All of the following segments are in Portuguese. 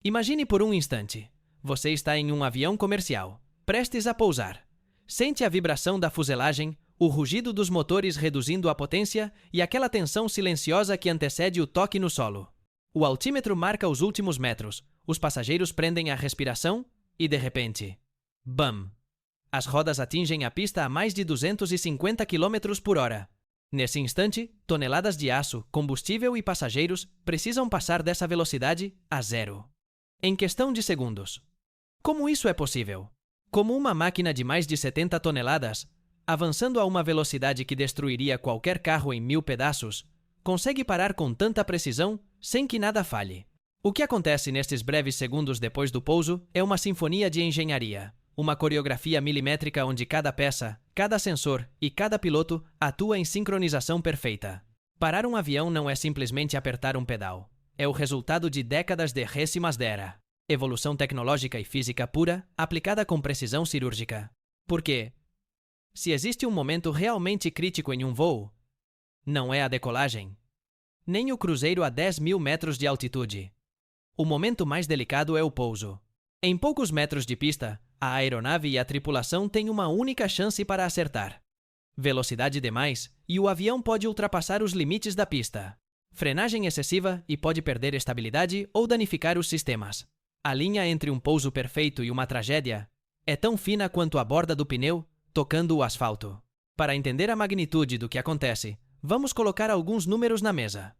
Imagine por um instante. Você está em um avião comercial, prestes a pousar. Sente a vibração da fuselagem, o rugido dos motores reduzindo a potência e aquela tensão silenciosa que antecede o toque no solo. O altímetro marca os últimos metros, os passageiros prendem a respiração e, de repente, BAM! As rodas atingem a pista a mais de 250 km por hora. Nesse instante, toneladas de aço, combustível e passageiros precisam passar dessa velocidade a zero. Em questão de segundos. Como isso é possível? Como uma máquina de mais de 70 toneladas, avançando a uma velocidade que destruiria qualquer carro em 1000 pedaços, consegue parar com tanta precisão sem que nada falhe? O que acontece nestes breves segundos depois do pouso é uma sinfonia de engenharia, uma coreografia milimétrica onde cada peça, cada sensor e cada piloto atua em sincronização perfeita. Parar um avião não é simplesmente apertar um pedal. É o resultado de décadas de res e masdera, evolução tecnológica e física pura, aplicada com precisão cirúrgica. Porque, se existe um momento realmente crítico em um voo, não é a decolagem, nem o cruzeiro a 10.000 metros de altitude. O momento mais delicado é o pouso. Em poucos metros de pista, a aeronave e a tripulação têm uma única chance para acertar. Velocidade demais e o avião pode ultrapassar os limites da pista. Frenagem excessiva e pode perder estabilidade ou danificar os sistemas. A linha entre um pouso perfeito e uma tragédia é tão fina quanto a borda do pneu tocando o asfalto. Para entender a magnitude do que acontece, vamos colocar alguns números na mesa.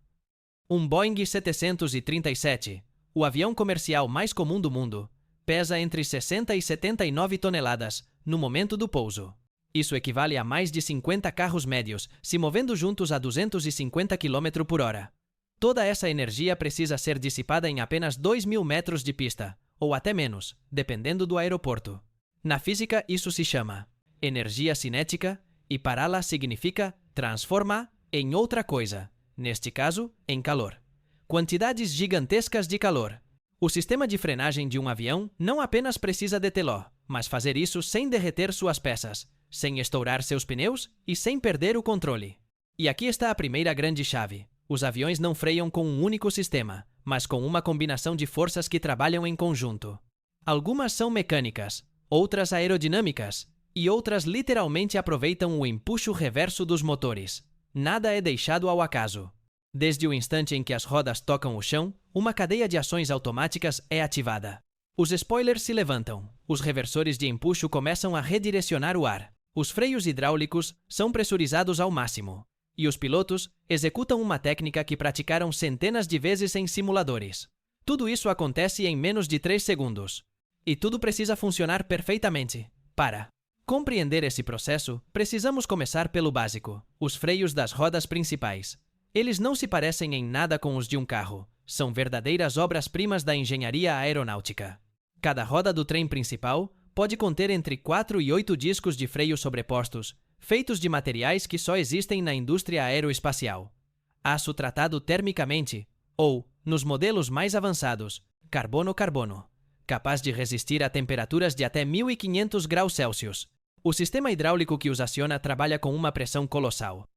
Um Boeing 737, o avião comercial mais comum do mundo, pesa entre 60 e 79 toneladas no momento do pouso. Isso equivale a mais de 50 carros médios se movendo juntos a 250 km por hora. Toda essa energia precisa ser dissipada em apenas 2.000 metros de pista, ou até menos, dependendo do aeroporto. Na física, isso se chama energia cinética, e pará-la significa transformar em outra coisa, neste caso, em calor. Quantidades gigantescas de calor. O sistema de frenagem de um avião não apenas precisa detê-lo, mas fazer isso sem derreter suas peças, sem estourar seus pneus e sem perder o controle. E aqui está a primeira grande chave. Os aviões não freiam com um único sistema, mas com uma combinação de forças que trabalham em conjunto. Algumas são mecânicas, outras aerodinâmicas, e outras literalmente aproveitam o empuxo reverso dos motores. Nada é deixado ao acaso. Desde o instante em que as rodas tocam o chão, uma cadeia de ações automáticas é ativada. Os spoilers se levantam, os reversores de empuxo começam a redirecionar o ar, os freios hidráulicos são pressurizados ao máximo, e os pilotos executam uma técnica que praticaram centenas de vezes em simuladores. Tudo isso acontece em menos de 3 segundos. E tudo precisa funcionar perfeitamente. Para compreender esse processo, precisamos começar pelo básico, os freios das rodas principais. Eles não se parecem em nada com os de um carro, são verdadeiras obras-primas da engenharia aeronáutica. Cada roda do trem principal pode conter entre 4 e 8 discos de freio sobrepostos, feitos de materiais que só existem na indústria aeroespacial. Aço tratado termicamente, ou, nos modelos mais avançados, carbono-carbono, capaz de resistir a temperaturas de até 1.500 graus Celsius. O sistema hidráulico que os aciona trabalha com uma pressão colossal.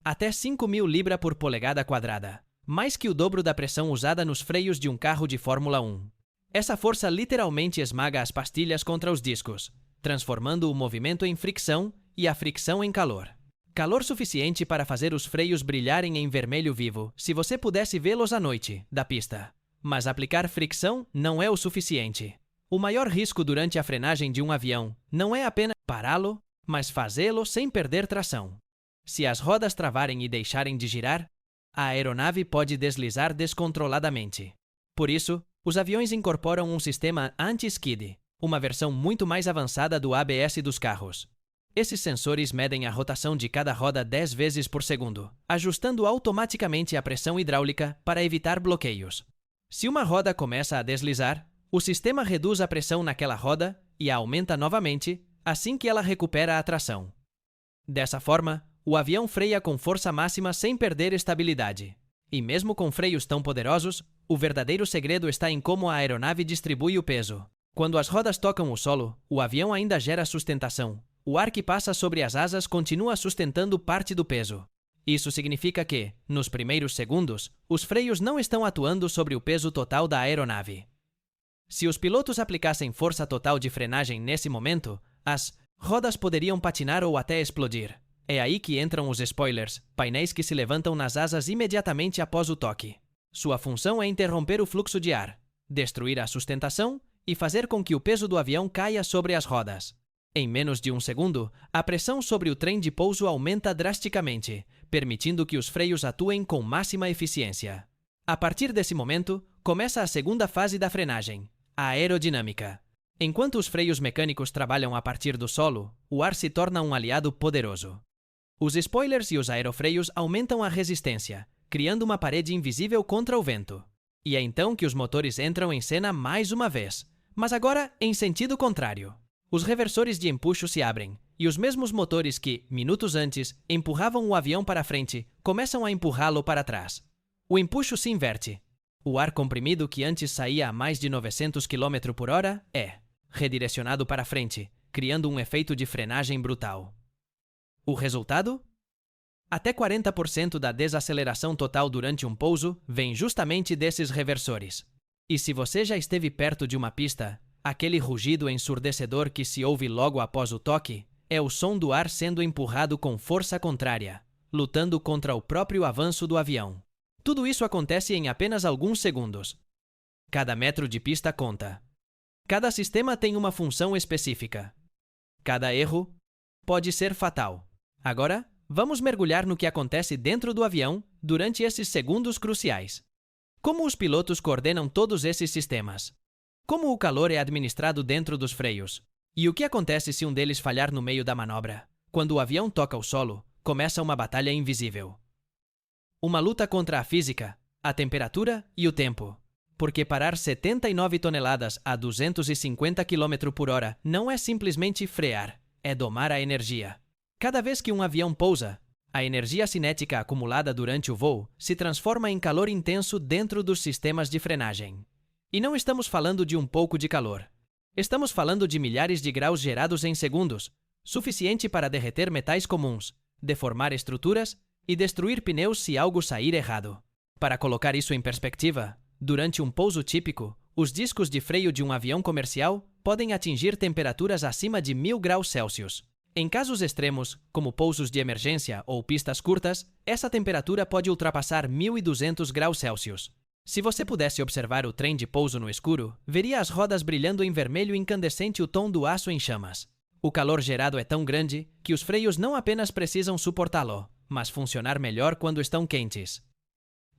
Até 5.000 libras por polegada quadrada, mais que o dobro da pressão usada nos freios de um carro de Fórmula 1. Essa força literalmente esmaga as pastilhas contra os discos, transformando o movimento em fricção e a fricção em calor. Calor suficiente para fazer os freios brilharem em vermelho vivo, se você pudesse vê-los à noite, da pista. Mas aplicar fricção não é o suficiente. O maior risco durante a frenagem de um avião não é apenas pará-lo, mas fazê-lo sem perder tração. Se as rodas travarem e deixarem de girar, a aeronave pode deslizar descontroladamente. Por isso, os aviões incorporam um sistema anti-skid, uma versão muito mais avançada do ABS dos carros. Esses sensores medem a rotação de cada roda 10 vezes por segundo, ajustando automaticamente a pressão hidráulica para evitar bloqueios. Se uma roda começa a deslizar, o sistema reduz a pressão naquela roda e a aumenta novamente assim que ela recupera a tração. Dessa forma, o avião freia com força máxima sem perder estabilidade. E mesmo com freios tão poderosos, o verdadeiro segredo está em como a aeronave distribui o peso. Quando as rodas tocam o solo, o avião ainda gera sustentação. O ar que passa sobre as asas continua sustentando parte do peso. Isso significa que, nos primeiros segundos, os freios não estão atuando sobre o peso total da aeronave. Se os pilotos aplicassem força total de frenagem nesse momento, as rodas poderiam patinar ou até explodir. É aí que entram os spoilers, painéis que se levantam nas asas imediatamente após o toque. Sua função é interromper o fluxo de ar, destruir a sustentação e fazer com que o peso do avião caia sobre as rodas. Em menos de um segundo, a pressão sobre o trem de pouso aumenta drasticamente, permitindo que os freios atuem com máxima eficiência. A partir desse momento, começa a segunda fase da frenagem, a aerodinâmica. Enquanto os freios mecânicos trabalham a partir do solo, o ar se torna um aliado poderoso. Os spoilers e os aerofreios aumentam a resistência, criando uma parede invisível contra o vento. E é então que os motores entram em cena mais uma vez, mas agora em sentido contrário. Os reversores de empuxo se abrem, e os mesmos motores que, minutos antes, empurravam o avião para frente, começam a empurrá-lo para trás. O empuxo se inverte. O ar comprimido que antes saía a mais de 900 km por hora é redirecionado para frente, criando um efeito de frenagem brutal. O resultado? Até 40% da desaceleração total durante um pouso vem justamente desses reversores. E se você já esteve perto de uma pista, aquele rugido ensurdecedor que se ouve logo após o toque é o som do ar sendo empurrado com força contrária, lutando contra o próprio avanço do avião. Tudo isso acontece em apenas alguns segundos. Cada metro de pista conta. Cada sistema tem uma função específica. Cada erro pode ser fatal. Agora, vamos mergulhar no que acontece dentro do avião durante esses segundos cruciais. Como os pilotos coordenam todos esses sistemas? Como o calor é administrado dentro dos freios? E o que acontece se um deles falhar no meio da manobra? Quando o avião toca o solo, começa uma batalha invisível. Uma luta contra a física, a temperatura e o tempo. Porque parar 79 toneladas a 250 km por hora não é simplesmente frear, é domar a energia. Cada vez que um avião pousa, a energia cinética acumulada durante o voo se transforma em calor intenso dentro dos sistemas de frenagem. E não estamos falando de um pouco de calor. Estamos falando de milhares de graus gerados em segundos, suficiente para derreter metais comuns, deformar estruturas e destruir pneus se algo sair errado. Para colocar isso em perspectiva, durante um pouso típico, os discos de freio de um avião comercial podem atingir temperaturas acima de 1000 graus Celsius. Em casos extremos, como pousos de emergência ou pistas curtas, essa temperatura pode ultrapassar 1200 graus Celsius. Se você pudesse observar o trem de pouso no escuro, veria as rodas brilhando em vermelho incandescente, o tom do aço em chamas. O calor gerado é tão grande que os freios não apenas precisam suportá-lo, mas funcionar melhor quando estão quentes.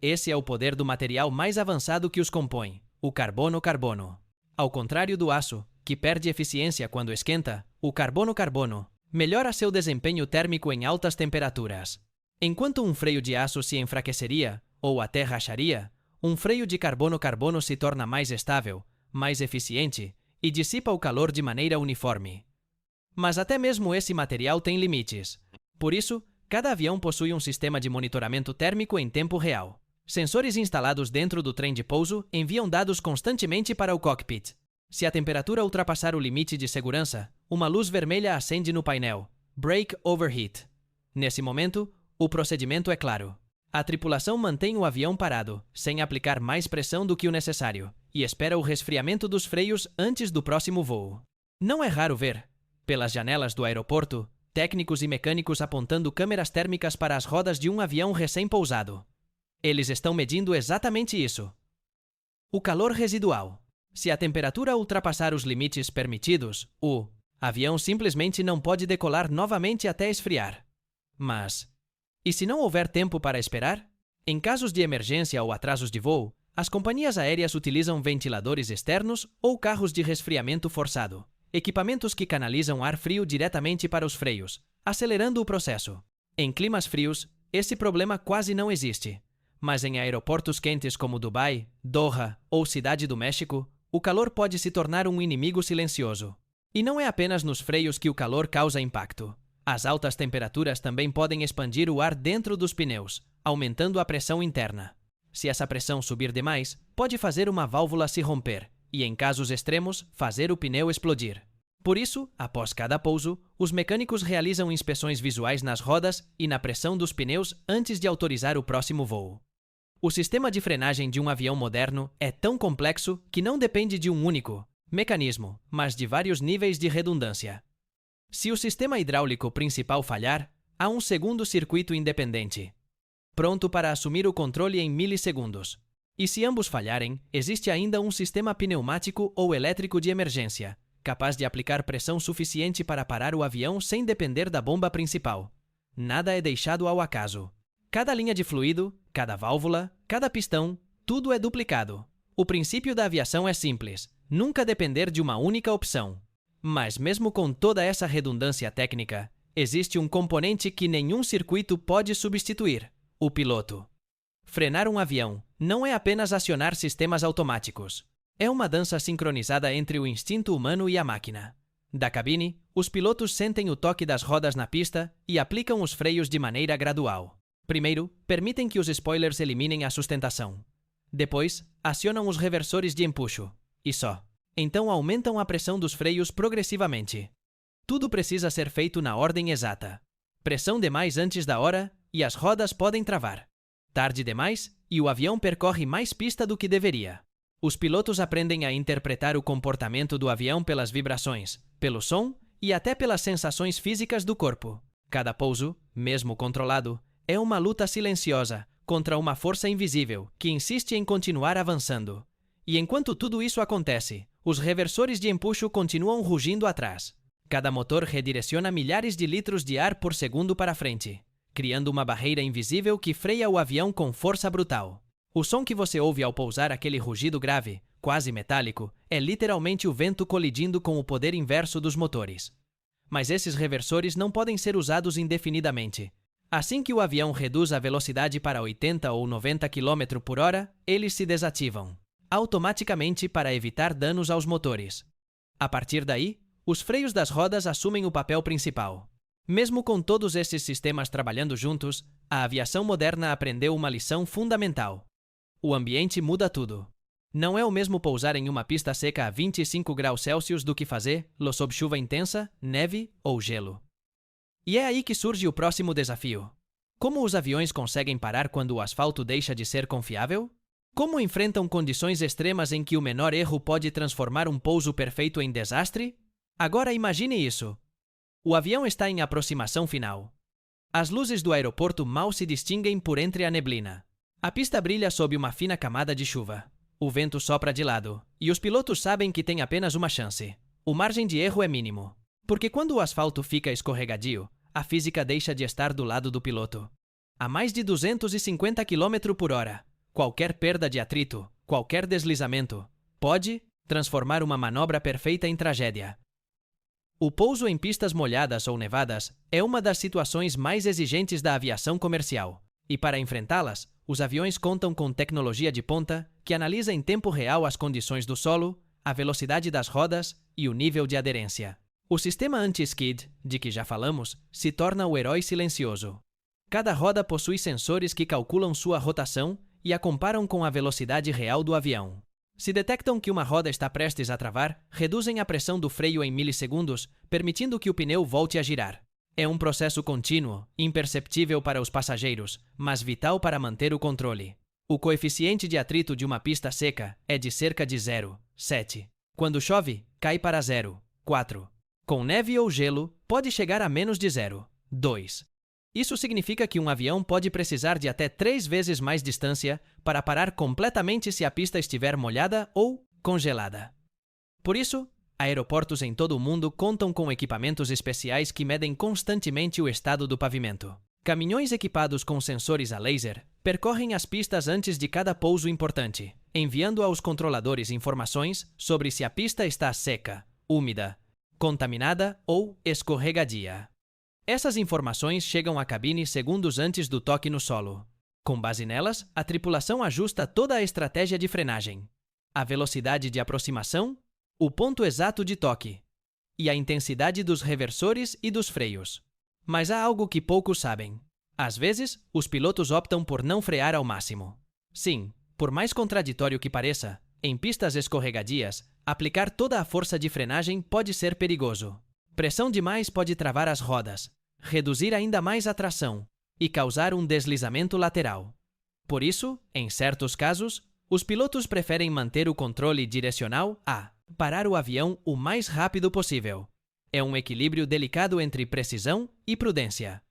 Esse é o poder do material mais avançado que os compõe, o carbono-carbono. Ao contrário do aço, que perde eficiência quando esquenta, o carbono-carbono melhora seu desempenho térmico em altas temperaturas. Enquanto um freio de aço se enfraqueceria, ou até racharia, um freio de carbono-carbono se torna mais estável, mais eficiente e dissipa o calor de maneira uniforme. Mas até mesmo esse material tem limites. Por isso, cada avião possui um sistema de monitoramento térmico em tempo real. Sensores instalados dentro do trem de pouso enviam dados constantemente para o cockpit. Se a temperatura ultrapassar o limite de segurança, uma luz vermelha acende no painel. Brake overheat. Nesse momento, o procedimento é claro. A tripulação mantém o avião parado, sem aplicar mais pressão do que o necessário, e espera o resfriamento dos freios antes do próximo voo. Não é raro ver, pelas janelas do aeroporto, técnicos e mecânicos apontando câmeras térmicas para as rodas de um avião recém-pousado. Eles estão medindo exatamente isso. O calor residual. Se a temperatura ultrapassar os limites permitidos, o avião simplesmente não pode decolar novamente até esfriar. Mas, e se não houver tempo para esperar? Em casos de emergência ou atrasos de voo, as companhias aéreas utilizam ventiladores externos ou carros de resfriamento forçado, equipamentos que canalizam ar frio diretamente para os freios, acelerando o processo. Em climas frios, esse problema quase não existe. Mas em aeroportos quentes como Dubai, Doha ou Cidade do México, o calor pode se tornar um inimigo silencioso. E não é apenas nos freios que o calor causa impacto. As altas temperaturas também podem expandir o ar dentro dos pneus, aumentando a pressão interna. Se essa pressão subir demais, pode fazer uma válvula se romper e, em casos extremos, fazer o pneu explodir. Por isso, após cada pouso, os mecânicos realizam inspeções visuais nas rodas e na pressão dos pneus antes de autorizar o próximo voo. O sistema de frenagem de um avião moderno é tão complexo que não depende de um único mecanismo, mas de vários níveis de redundância. Se o sistema hidráulico principal falhar, há um segundo circuito independente, pronto para assumir o controle em milissegundos. E se ambos falharem, existe ainda um sistema pneumático ou elétrico de emergência, capaz de aplicar pressão suficiente para parar o avião sem depender da bomba principal. Nada é deixado ao acaso. Cada linha de fluido, cada válvula, cada pistão, tudo é duplicado. O princípio da aviação é simples: nunca depender de uma única opção. Mas mesmo com toda essa redundância técnica, existe um componente que nenhum circuito pode substituir: o piloto. Frenar um avião não é apenas acionar sistemas automáticos. É uma dança sincronizada entre o instinto humano e a máquina. Da cabine, os pilotos sentem o toque das rodas na pista e aplicam os freios de maneira gradual. Primeiro, permitem que os spoilers eliminem a sustentação. Depois, acionam os reversores de empuxo. E só. Então aumentam a pressão dos freios progressivamente. Tudo precisa ser feito na ordem exata. Pressão demais antes da hora e as rodas podem travar. Tarde demais e o avião percorre mais pista do que deveria. Os pilotos aprendem a interpretar o comportamento do avião pelas vibrações, pelo som e até pelas sensações físicas do corpo. Cada pouso, mesmo controlado, é uma luta silenciosa contra uma força invisível que insiste em continuar avançando. E enquanto tudo isso acontece, os reversores de empuxo continuam rugindo atrás. Cada motor redireciona milhares de litros de ar por segundo para frente, criando uma barreira invisível que freia o avião com força brutal. O som que você ouve ao pousar, aquele rugido grave, quase metálico, é literalmente o vento colidindo com o poder inverso dos motores. Mas esses reversores não podem ser usados indefinidamente. Assim que o avião reduz a velocidade para 80 ou 90 km por hora, eles se desativam automaticamente para evitar danos aos motores. A partir daí, os freios das rodas assumem o papel principal. Mesmo com todos esses sistemas trabalhando juntos, a aviação moderna aprendeu uma lição fundamental. O ambiente muda tudo. Não é o mesmo pousar em uma pista seca a 25 graus Celsius do que fazê-lo sob chuva intensa, neve ou gelo. E é aí que surge o próximo desafio. Como os aviões conseguem parar quando o asfalto deixa de ser confiável? Como enfrentam condições extremas em que o menor erro pode transformar um pouso perfeito em desastre? Agora imagine isso. O avião está em aproximação final. As luzes do aeroporto mal se distinguem por entre a neblina. A pista brilha sob uma fina camada de chuva. O vento sopra de lado, e os pilotos sabem que têm apenas uma chance. O margem de erro é mínimo, porque quando o asfalto fica escorregadio, a física deixa de estar do lado do piloto. A mais de 250 km por hora, qualquer perda de atrito, qualquer deslizamento, pode transformar uma manobra perfeita em tragédia. O pouso em pistas molhadas ou nevadas é uma das situações mais exigentes da aviação comercial, e para enfrentá-las, os aviões contam com tecnologia de ponta que analisa em tempo real as condições do solo, a velocidade das rodas e o nível de aderência. O sistema anti-skid, de que já falamos, se torna o herói silencioso. Cada roda possui sensores que calculam sua rotação e a comparam com a velocidade real do avião. Se detectam que uma roda está prestes a travar, reduzem a pressão do freio em milissegundos, permitindo que o pneu volte a girar. É um processo contínuo, imperceptível para os passageiros, mas vital para manter o controle. O coeficiente de atrito de uma pista seca é de cerca de 0,7. Quando chove, cai para 0,4. Com neve ou gelo, pode chegar a menos de 0,2. Isso significa que um avião pode precisar de até 3 vezes mais distância para parar completamente se a pista estiver molhada ou congelada. Por isso, aeroportos em todo o mundo contam com equipamentos especiais que medem constantemente o estado do pavimento. Caminhões equipados com sensores a laser percorrem as pistas antes de cada pouso importante, enviando aos controladores informações sobre se a pista está seca, úmida, contaminada ou escorregadia. Essas informações chegam à cabine segundos antes do toque no solo. Com base nelas, a tripulação ajusta toda a estratégia de frenagem, a velocidade de aproximação, o ponto exato de toque e a intensidade dos reversores e dos freios. Mas há algo que poucos sabem. Às vezes, os pilotos optam por não frear ao máximo. Sim, por mais contraditório que pareça, em pistas escorregadias, aplicar toda a força de frenagem pode ser perigoso. Pressão demais pode travar as rodas, reduzir ainda mais a tração e causar um deslizamento lateral. Por isso, em certos casos, os pilotos preferem manter o controle direcional a parar o avião o mais rápido possível. É um equilíbrio delicado entre precisão e prudência.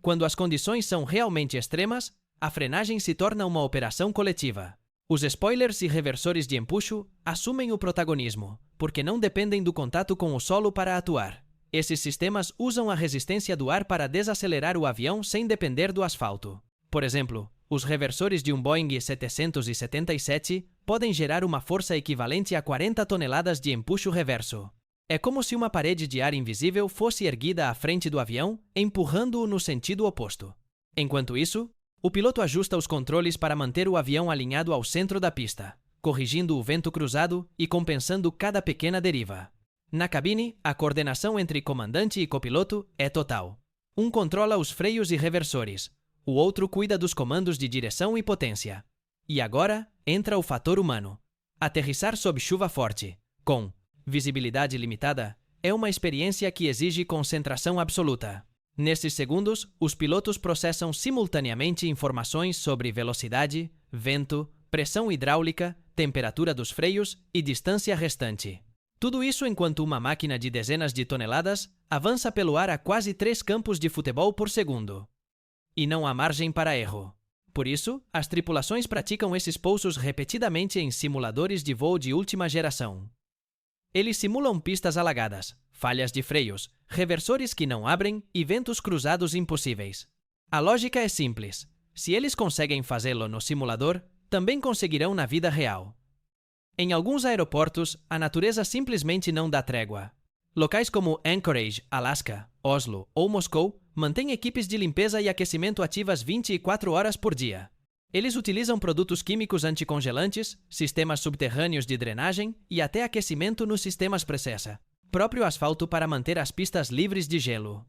Quando as condições são realmente extremas, a frenagem se torna uma operação coletiva. Os spoilers e reversores de empuxo assumem o protagonismo, porque não dependem do contato com o solo para atuar. Esses sistemas usam a resistência do ar para desacelerar o avião sem depender do asfalto. Por exemplo, os reversores de um Boeing 777 podem gerar uma força equivalente a 40 toneladas de empuxo reverso. É como se uma parede de ar invisível fosse erguida à frente do avião, empurrando-o no sentido oposto. Enquanto isso, o piloto ajusta os controles para manter o avião alinhado ao centro da pista, corrigindo o vento cruzado e compensando cada pequena deriva. Na cabine, a coordenação entre comandante e copiloto é total. Um controla os freios e reversores, o outro cuida dos comandos de direção e potência. E agora entra o fator humano. Aterrissar sob chuva forte, com visibilidade limitada, é uma experiência que exige concentração absoluta. Nesses segundos, os pilotos processam simultaneamente informações sobre velocidade, vento, pressão hidráulica, temperatura dos freios e distância restante. Tudo isso enquanto uma máquina de dezenas de toneladas avança pelo ar a quase 3 campos de futebol por segundo. E não há margem para erro. Por isso, as tripulações praticam esses pousos repetidamente em simuladores de voo de última geração. Eles simulam pistas alagadas, falhas de freios, reversores que não abrem e ventos cruzados impossíveis. A lógica é simples. Se eles conseguem fazê-lo no simulador, também conseguirão na vida real. Em alguns aeroportos, a natureza simplesmente não dá trégua. Locais como Anchorage, Alaska, Oslo ou Moscou mantêm equipes de limpeza e aquecimento ativas 24 horas por dia. Eles utilizam produtos químicos anticongelantes, sistemas subterrâneos de drenagem e até aquecimento nos sistemas precessa, próprio asfalto para manter as pistas livres de gelo.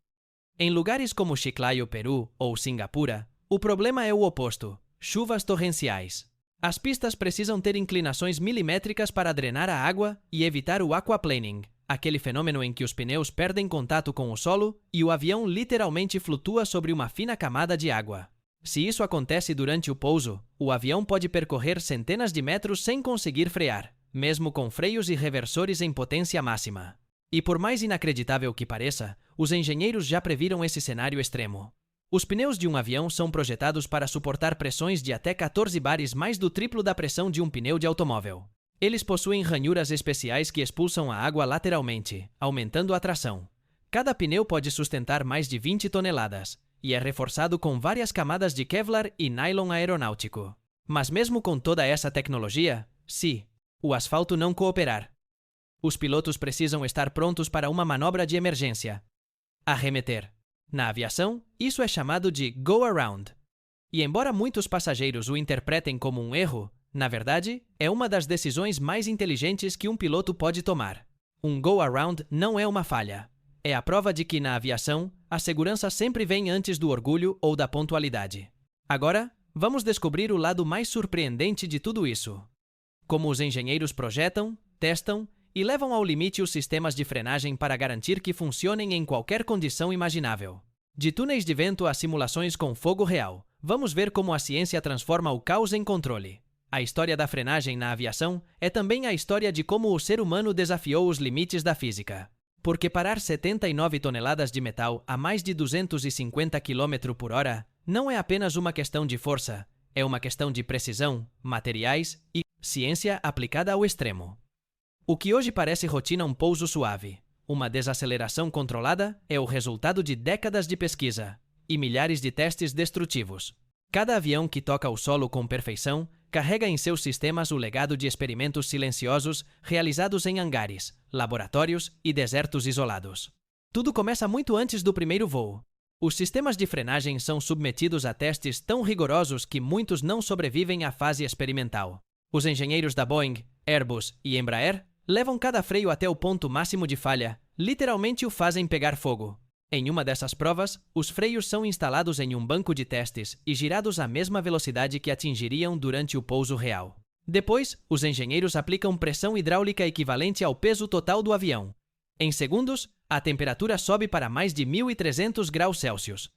Em lugares como Chiclayo, Peru ou Singapura, o problema é o oposto: chuvas torrenciais. As pistas precisam ter inclinações milimétricas para drenar a água e evitar o aquaplaning, aquele fenômeno em que os pneus perdem contato com o solo e o avião literalmente flutua sobre uma fina camada de água. Se isso acontece durante o pouso, o avião pode percorrer centenas de metros sem conseguir frear, mesmo com freios e reversores em potência máxima. E por mais inacreditável que pareça, os engenheiros já previram esse cenário extremo. Os pneus de um avião são projetados para suportar pressões de até 14 bares, mais do triplo da pressão de um pneu de automóvel. Eles possuem ranhuras especiais que expulsam a água lateralmente, aumentando a tração. Cada pneu pode sustentar mais de 20 toneladas, e é reforçado com várias camadas de Kevlar e nylon aeronáutico. Mas mesmo com toda essa tecnologia, se o asfalto não cooperar, os pilotos precisam estar prontos para uma manobra de emergência: arremeter. Na aviação, isso é chamado de go-around. E embora muitos passageiros o interpretem como um erro, na verdade, é uma das decisões mais inteligentes que um piloto pode tomar. Um go-around não é uma falha. É a prova de que, na aviação, a segurança sempre vem antes do orgulho ou da pontualidade. Agora, vamos descobrir o lado mais surpreendente de tudo isso. Como os engenheiros projetam, testam e levam ao limite os sistemas de frenagem para garantir que funcionem em qualquer condição imaginável. De túneis de vento a simulações com fogo real, vamos ver como a ciência transforma o caos em controle. A história da frenagem na aviação é também a história de como o ser humano desafiou os limites da física. Porque parar 79 toneladas de metal a mais de 250 km por hora não é apenas uma questão de força, é uma questão de precisão, materiais e ciência aplicada ao extremo. O que hoje parece rotina, um pouso suave, uma desaceleração controlada, é o resultado de décadas de pesquisa e milhares de testes destrutivos. Cada avião que toca o solo com perfeição carrega em seus sistemas o legado de experimentos silenciosos realizados em hangares, laboratórios e desertos isolados. Tudo começa muito antes do primeiro voo. Os sistemas de frenagem são submetidos a testes tão rigorosos que muitos não sobrevivem à fase experimental. Os engenheiros da Boeing, Airbus e Embraer levam cada freio até o ponto máximo de falha, literalmente o fazem pegar fogo. Em uma dessas provas, os freios são instalados em um banco de testes e girados à mesma velocidade que atingiriam durante o pouso real. Depois, os engenheiros aplicam pressão hidráulica equivalente ao peso total do avião. Em segundos, a temperatura sobe para mais de 1.300 graus Celsius.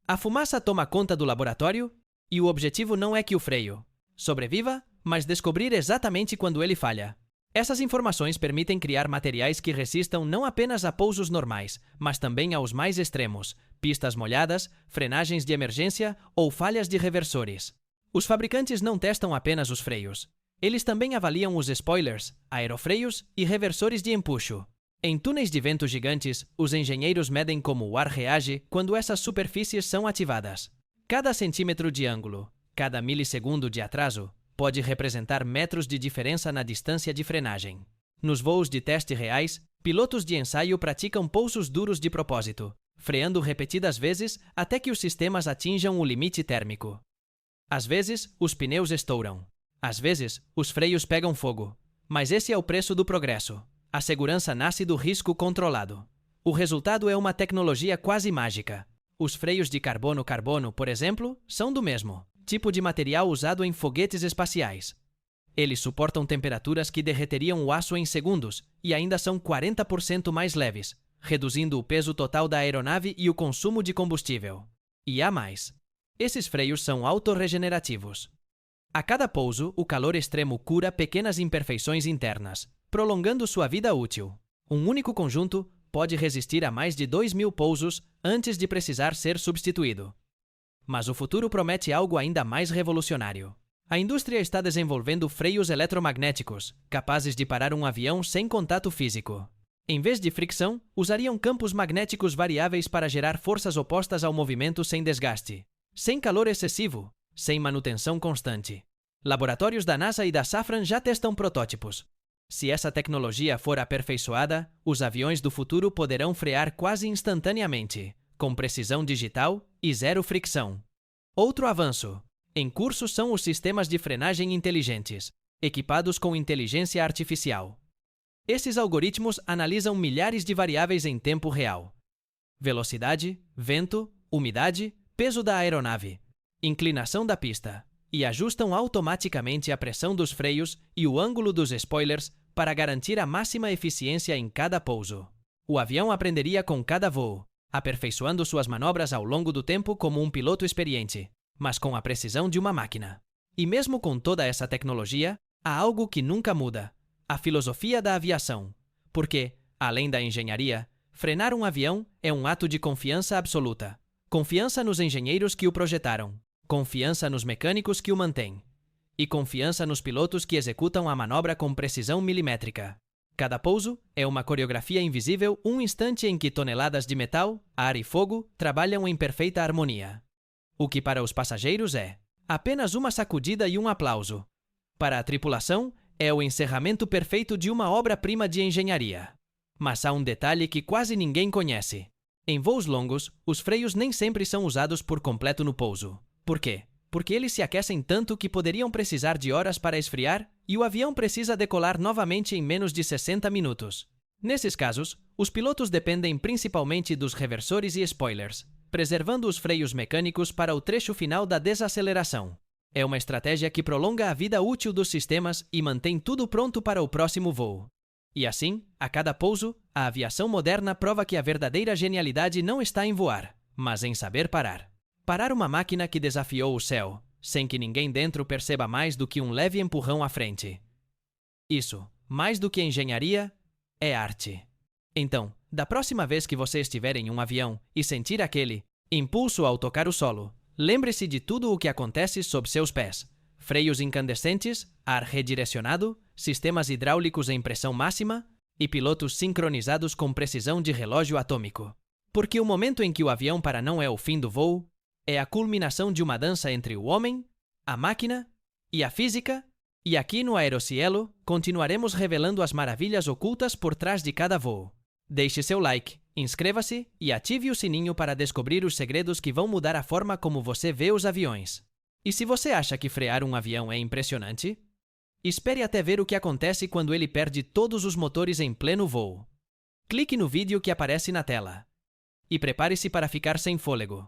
A fumaça toma conta do laboratório E o objetivo não é que o freio sobreviva, mas descobrir exatamente quando ele falha. Essas informações permitem criar materiais que resistam não apenas a pousos normais, mas também aos mais extremos, pistas molhadas, frenagens de emergência ou falhas de reversores. Os fabricantes não testam apenas os freios. Eles também avaliam os spoilers, aerofreios e reversores de empuxo. Em túneis de vento gigantes, os engenheiros medem como o ar reage quando essas superfícies são ativadas. Cada centímetro de ângulo, cada milissegundo de atraso, pode representar metros de diferença na distância de frenagem. Nos voos de teste reais, pilotos de ensaio praticam pousos duros de propósito, freando repetidas vezes até que os sistemas atinjam o limite térmico. Às vezes, os pneus estouram. Às vezes, os freios pegam fogo. Mas esse é o preço do progresso. A segurança nasce do risco controlado. O resultado é uma tecnologia quase mágica. Os freios de carbono-carbono, por exemplo, são do mesmo tipo de material usado em foguetes espaciais. Eles suportam temperaturas que derreteriam o aço em segundos e ainda são 40% mais leves, reduzindo o peso total da aeronave e o consumo de combustível. E há mais. Esses freios são autorregenerativos. A cada pouso, o calor extremo cura pequenas imperfeições internas, prolongando sua vida útil. Um único conjunto pode resistir a mais de 2.000 pousos antes de precisar ser substituído. Mas o futuro promete algo ainda mais revolucionário. A indústria está desenvolvendo freios eletromagnéticos, capazes de parar um avião sem contato físico. Em vez de fricção, usariam campos magnéticos variáveis para gerar forças opostas ao movimento sem desgaste, sem calor excessivo, sem manutenção constante. Laboratórios da NASA e da Safran já testam protótipos. Se essa tecnologia for aperfeiçoada, os aviões do futuro poderão frear quase instantaneamente, com precisão digital e zero fricção. Outro avanço em curso são os sistemas de frenagem inteligentes, equipados com inteligência artificial. Esses algoritmos analisam milhares de variáveis em tempo real: velocidade, vento, umidade, peso da aeronave, inclinação da pista, e ajustam automaticamente a pressão dos freios e o ângulo dos spoilers para garantir a máxima eficiência em cada pouso. O avião aprenderia com cada voo, aperfeiçoando suas manobras ao longo do tempo como um piloto experiente, mas com a precisão de uma máquina. E mesmo com toda essa tecnologia, há algo que nunca muda: a filosofia da aviação. Porque, além da engenharia, frenar um avião é um ato de confiança absoluta. Confiança nos engenheiros que o projetaram, confiança nos mecânicos que o mantêm, e confiança nos pilotos que executam a manobra com precisão milimétrica. Cada pouso é uma coreografia invisível, um instante em que toneladas de metal, ar e fogo trabalham em perfeita harmonia. O que para os passageiros é apenas uma sacudida e um aplauso, para a tripulação é o encerramento perfeito de uma obra-prima de engenharia. Mas há um detalhe que quase ninguém conhece. Em voos longos, os freios nem sempre são usados por completo no pouso. Por quê? Porque eles se aquecem tanto que poderiam precisar de horas para esfriar e o avião precisa decolar novamente em menos de 60 minutos. Nesses casos, os pilotos dependem principalmente dos reversores e spoilers, preservando os freios mecânicos para o trecho final da desaceleração. É uma estratégia que prolonga a vida útil dos sistemas e mantém tudo pronto para o próximo voo. E assim, a cada pouso, a aviação moderna prova que a verdadeira genialidade não está em voar, mas em saber parar. Parar uma máquina que desafiou o céu, sem que ninguém dentro perceba mais do que um leve empurrão à frente. Isso, mais do que engenharia, é arte. Então, da próxima vez que você estiver em um avião e sentir aquele impulso ao tocar o solo, lembre-se de tudo o que acontece sob seus pés: freios incandescentes, ar redirecionado, sistemas hidráulicos em pressão máxima e pilotos sincronizados com precisão de relógio atômico. Porque o momento em que o avião para não é o fim do voo, é a culminação de uma dança entre o homem, a máquina e a física, e aqui no Aerocielo continuaremos revelando as maravilhas ocultas por trás de cada voo. Deixe seu like, inscreva-se e ative o sininho para descobrir os segredos que vão mudar a forma como você vê os aviões. E se você acha que frear um avião é impressionante, espere até ver o que acontece quando ele perde todos os motores em pleno voo. Clique no vídeo que aparece na tela. E prepare-se para ficar sem fôlego.